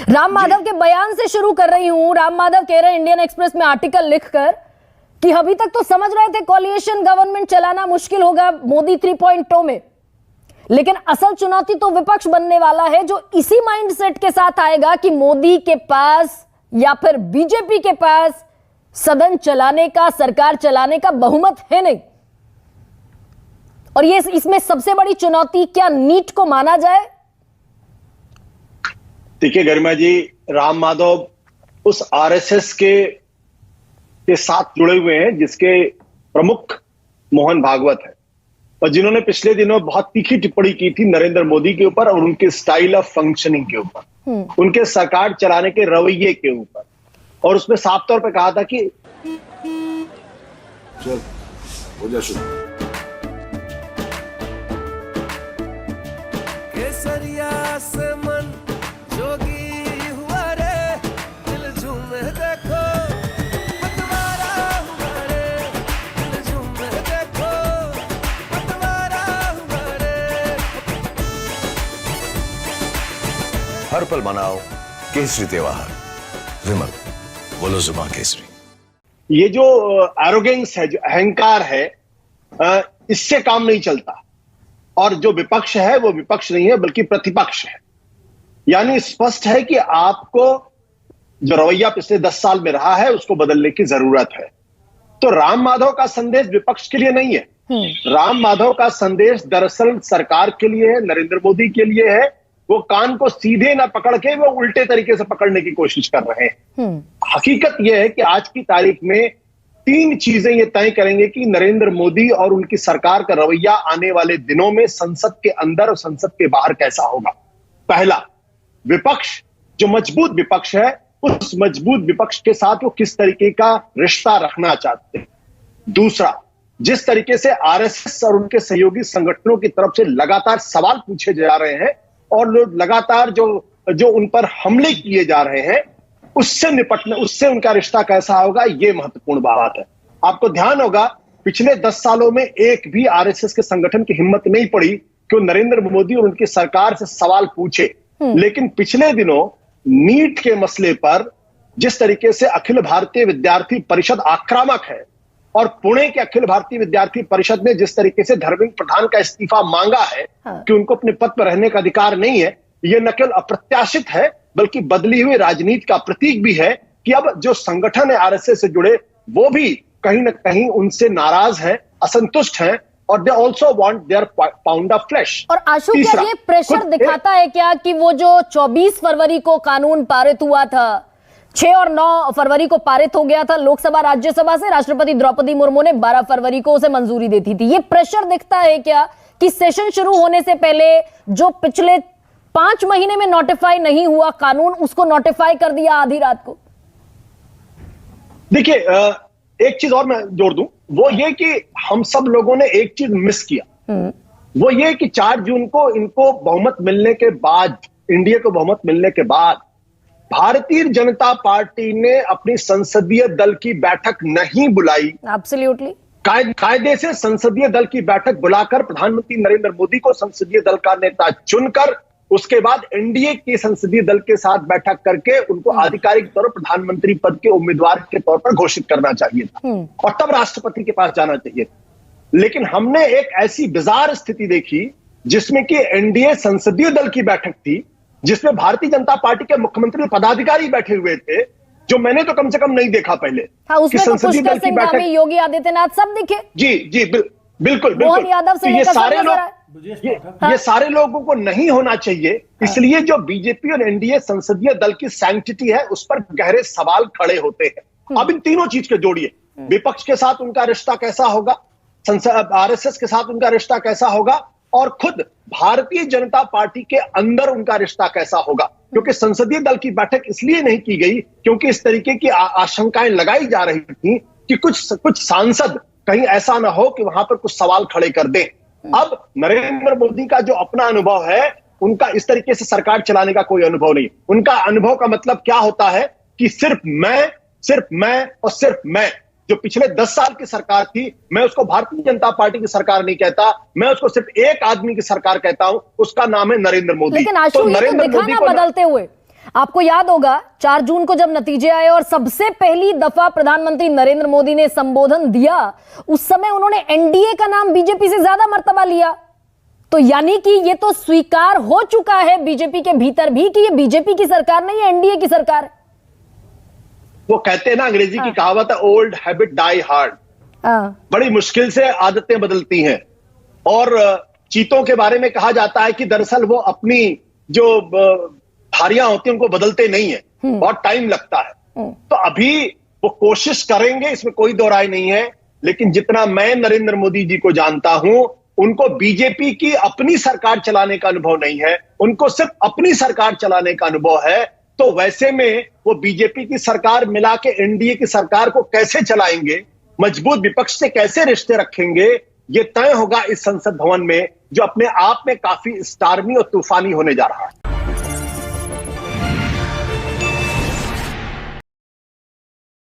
राम माधव के बयान से शुरू कर रही हूं। राम माधव कह रहे हैं इंडियन एक्सप्रेस में आर्टिकल लिखकर कि अभी तक तो समझ रहे थे कोलिएशन गवर्नमेंट चलाना मुश्किल होगा मोदी 3.0 में, लेकिन असल चुनौती तो विपक्ष बनने वाला है जो इसी माइंडसेट के साथ आएगा कि मोदी के पास या फिर बीजेपी के पास सदन चलाने का, सरकार चलाने का बहुमत है नहीं। और ये इसमें सबसे बड़ी चुनौती क्या नीट को माना जाए? देखिए गरिमा जी, राम माधव उस आरएसएस के साथ जुड़े हुए हैं जिसके प्रमुख मोहन भागवत है और जिन्होंने पिछले दिनों बहुत तीखी टिप्पणी की थी नरेंद्र मोदी के ऊपर और उनके स्टाइल ऑफ फंक्शनिंग के ऊपर, उनके सरकार चलाने के रवैये के ऊपर। और उसमें साफ तौर पे कहा था कि चल हो जा शुरू। केसरिया से मन जोगी हुआ रे, दिल झूमे देखो पतवारा हुआ रे, दिल झूमे देखो पतवारा हुआ रे। हर पल मनाओ केसरी त्योहार। विमल बोलो जुबान केसरी। ये जो एरोगेंस है, जो अहंकार है, इससे काम नहीं चलता। और जो विपक्ष है वो विपक्ष नहीं है बल्कि प्रतिपक्ष है। यानी स्पष्ट है कि आपको जो रवैया पिछले 10 साल में रहा है उसको बदलने की जरूरत है। तो राम माधव का संदेश विपक्ष के लिए नहीं है। राम माधव का संदेश दरअसल सरकार के लिए है, नरेंद्र मोदी के लिए है। वो कान को सीधे ना पकड़ के वो उल्टे तरीके से पकड़ने की कोशिश कर रहे हैं। हकीकत यह है कि आज की तारीख में 3 चीजें ये तय करेंगे कि नरेंद्र मोदी और उनकी सरकार का रवैया आने वाले दिनों में संसद के अंदर और संसद के बाहर कैसा होगा। पहला, विपक्ष जो मजबूत विपक्ष है, उस मजबूत विपक्ष के साथ वो किस तरीके का रिश्ता रखना चाहते हैं। दूसरा, जिस तरीके से आरएसएस और उनके सहयोगी संगठनों की तरफ से लगातार सवाल पूछे जा रहे हैं और लोग लगातार जो उन पर हमले किए जा रहे हैं, उससे निपटने, उससे उनका रिश्ता कैसा होगा, यह महत्वपूर्ण बात है। आपको ध्यान होगा पिछले 10 सालों में एक भी आरएसएस के संगठन की हिम्मत नहीं पड़ी कि वो नरेंद्र मोदी और उनकी सरकार से सवाल पूछे। लेकिन पिछले दिनों नीट के मसले पर जिस तरीके से अखिल भारतीय विद्यार्थी परिषद आक्रामक है और पुणे के अखिल भारतीय विद्यार्थी परिषद ने जिस तरीके से धर्मेंद्र प्रधान का इस्तीफा मांगा है कि उनको अपने पद पर रहने का अधिकार नहीं है, यह न केवल अप्रत्याशित है बल्कि बदली हुई राजनीति का प्रतीक भी है कि अब जो संगठन है आरएसएस से जुड़े वो भी कहीं ना कहीं उनसे नाराज हैं, असंतुष्ट हैं और they also want their pound of flesh. और आशु, क्या ये प्रेशर दिखाता है क्या कि वो जो 24 फरवरी को कानून पारित हुआ था, 6 और 9 फरवरी को पारित हो गया था लोकसभा राज्यसभा से, राष्ट्रपति द्रौपदी मुर्मू ने 12 फरवरी को उसे मंजूरी दी थी। ये प्रेशर दिखता है क्या कि सेशन शुरू होने से पहले जो पिछले 5 महीने में नोटिफाई नहीं हुआ कानून, उसको नोटिफाई कर दिया आधी रात को? देखिए, एक चीज और मैं जोड़ दूं, वो ये कि हम सब लोगों ने एक चीज मिस किया। वो ये कि 4 जून को इनको बहुमत मिलने के बाद, इंडिया को बहुमत मिलने के बाद भारतीय जनता पार्टी ने अपनी संसदीय दल की बैठक नहीं बुलाई। एब्सोल्युटली कायदे से संसदीय दल की बैठक बुलाकर प्रधानमंत्री नरेंद्र मोदी को संसदीय दल का नेता चुनकर उसके बाद एनडीए के संसदीय दल के साथ बैठक करके उनको आधिकारिक तौर पर प्रधानमंत्री पद के उम्मीदवार के तौर पर घोषित करना चाहिए था और तब राष्ट्रपति के पास जाना चाहिए था। लेकिन हमने एक ऐसी बिजार स्थिति देखी जिसमें कि एनडीए संसदीय दल की बैठक थी, जिसमें भारतीय जनता पार्टी के मुख्यमंत्री पदाधिकारी बैठे हुए थे, जो मैंने तो कम से कम नहीं देखा पहले। उसमें तो पुष्कर सिंह धामी, योगी आदित्यनाथ सब दिखे। जी बिल्कुल। मोहन यादव से ये सारे लोगों को नहीं होना चाहिए। इसलिए जो बीजेपी और एनडीए संसदीय दल की सैंक्टिटी है उस पर गहरे सवाल खड़े होते हैं। अब इन तीनों चीज के जोड़िए, विपक्ष के साथ उनका रिश्ता कैसा होगा, आरएसएस के साथ उनका रिश्ता कैसा होगा और खुद भारतीय जनता पार्टी के अंदर उनका रिश्ता कैसा होगा। क्योंकि संसदीय दल की बैठक इसलिए नहीं की गई क्योंकि इस तरीके की आशंकाएं लगाई जा रही थी कि कुछ सांसद कहीं ऐसा ना हो कि वहां पर कुछ सवाल खड़े कर दें। अब नरेंद्र मोदी का जो अपना अनुभव है, उनका इस तरीके से सरकार चलाने का कोई अनुभव नहीं। उनका अनुभव का मतलब क्या होता है कि सिर्फ मैं और सिर्फ मैं। जो पिछले 10 साल की सरकार थी, मैं उसको भारतीय जनता पार्टी की सरकार नहीं कहता, मैं उसको सिर्फ एक आदमी की सरकार कहता हूं, उसका नाम है नरेंद्र मोदी। लेकिन आशु, ये तो दिखा ना बदलते हुए, आपको याद होगा 4 जून को जब नतीजे आए और सबसे पहली दफा प्रधानमंत्री नरेंद्र मोदी ने संबोधन दिया, उस समय उन्होंने एनडीए का नाम बीजेपी से ज्यादा मर्तबा लिया। तो यानी कि ये तो स्वीकार हो चुका है बीजेपी के भीतर भी कि ये बीजेपी की सरकार नहीं है, एनडीए की सरकार है। वो कहते हैं ना, अंग्रेजी की कहावत है, ओल्ड हैबिट डाई हार्ड। बड़ी मुश्किल से आदतें बदलती हैं। और चीतों के बारे में कहा जाता है कि दरअसल वो अपनी जो धारियां होती हैं उनको बदलते नहीं है, बहुत टाइम लगता है। तो अभी वो कोशिश करेंगे, इसमें कोई दो राय नहीं है। लेकिन जितना मैं नरेंद्र मोदी जी को जानता हूं, उनको बीजेपी की अपनी सरकार चलाने का अनुभव नहीं है, उनको सिर्फ अपनी सरकार चलाने का अनुभव है। तो वैसे में वो बीजेपी की सरकार मिला के एनडीए की सरकार को कैसे चलाएंगे, मजबूत विपक्ष से कैसे रिश्ते रखेंगे, ये तय होगा इस संसद भवन में, जो अपने आप में काफी स्टार्मी और तूफानी होने जा रहा है।